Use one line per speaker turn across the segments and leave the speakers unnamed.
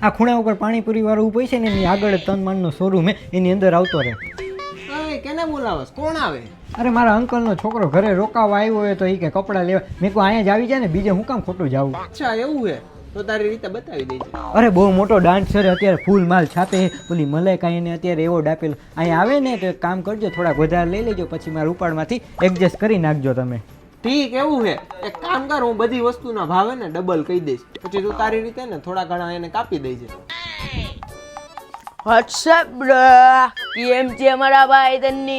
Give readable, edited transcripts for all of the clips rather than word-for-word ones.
આ ખૂણા ઉપર પાણીપુરી વાળું ઊભું છે ને એની આગળ તન માનનો શોરૂમ હે, એની અંદર આવતો રહે.
કેને બોલાવસ? કોણ આવે?
અરે મારા અંકલનો છોકરો ઘરે રોકાવા આવ્યો હોય તો એ કે કપડાં લેવા. મેં કહું અહીંયા જ આવી જાય ને, બીજે હું કામ ખોટું જાવું.
અચ્છા એવું હે, તો તારી રીતે બતાવી દેજે.
અરે બહુ મોટો ડાન્સર અત્યારે ફૂલ માલ છાપે. ઓલી મલાઈકા એને અત્યારે એવોર્ડ આપેલો. અહીંયા આવે ને તો એક કામ કરજો, થોડાક વધારે લઈ લેજો, પછી મારા ઉપાડમાંથી એડજસ્ટ કરી નાખજો તમે.
ઠીક એવું હે, એક કામ કર, હું બધી વસ્તુના ભાવે ને ડબલ કહી દઈશ, પછી તું તારી રીતે ને થોડા ઘણા એને કાપી દેજે.
વોટ્સએપ બ્રો, કેમ છે મારા ભાઈ તને?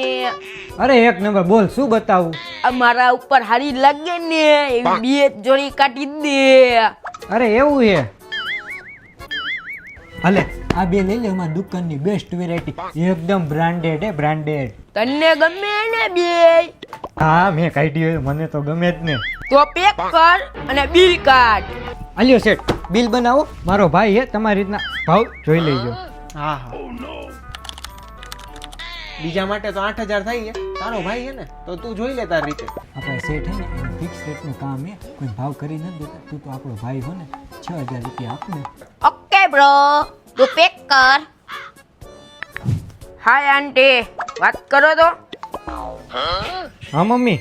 અરે એક નંબર, બોલ શું બતાવું?
મારા ઉપર હારી લાગે ને એવી બે જોડી કાઢી દે.
અરે એવું હે, હાલે આ બે લઈ લે, અમારી દુકાનની બેસ્ટ વેરાયટી, એકદમ બ્રાન્ડેડ હે, બ્રાન્ડેડ.
તને ગમે ને બે?
હા મેં કાઢી હોય, મને તો ગમે જ ને.
તો પેક કર અને બિલ કાઢ.
આલ્યો સેટ, બિલ બનાવો. મારો ભાઈ હે, તમારી રીતના ભાવ જોઈ લેજો.
હા હા, બીજા માટે તો 8,000 થઈ છે, તારો ભાઈ હે ને તો તું જોઈ લે તારી રીતે.
આપણા સેટ હે ને એનું ફિક્સ રેટનું કામ હે, કોઈ ભાવ કરી નથી દેતા. તું તો આપણો ભાઈ હો ને, 6,000 રૂપિયા આપને.
ઓકે બ્રો, તું પેક કર. હાય આંટી, વાત કરો તો.
હા મમ્મી.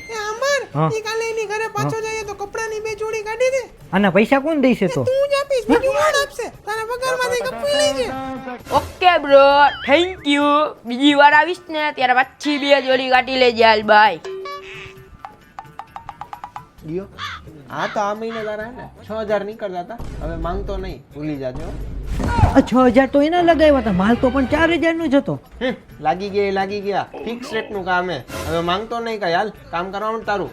હા.
કાલે એની ઘરે પાછો જઈએ તો કપડાની બે જોડી કાઢી દે.
આના પૈસા કોણ દેશે તો?
તું જ આપીશ, બીજું કોણ આપશે? તારા પગારમાંથી કપાઈ લેજે.
Okay bro, thank you. બીજી વાર આવીશ ને ત્યારે પાછી બે જોડી કાઢી લેજે. હાલ બાય.
દિયો, હા તો આ મહિને તારા હે ને 6,000 નીકળતા હતા, હવે માંગતો નહીં, ભૂલી જાજો.
6,000 તો એના લગાવ્યા હતા, માલ તો પણ 4,000 નો જ હતો.
લાગી ગયા, ફિક્સ રેટનું કામ હે, હવે માંગતો નહીં કઈ. હાલ કામ કરવાનું તારું.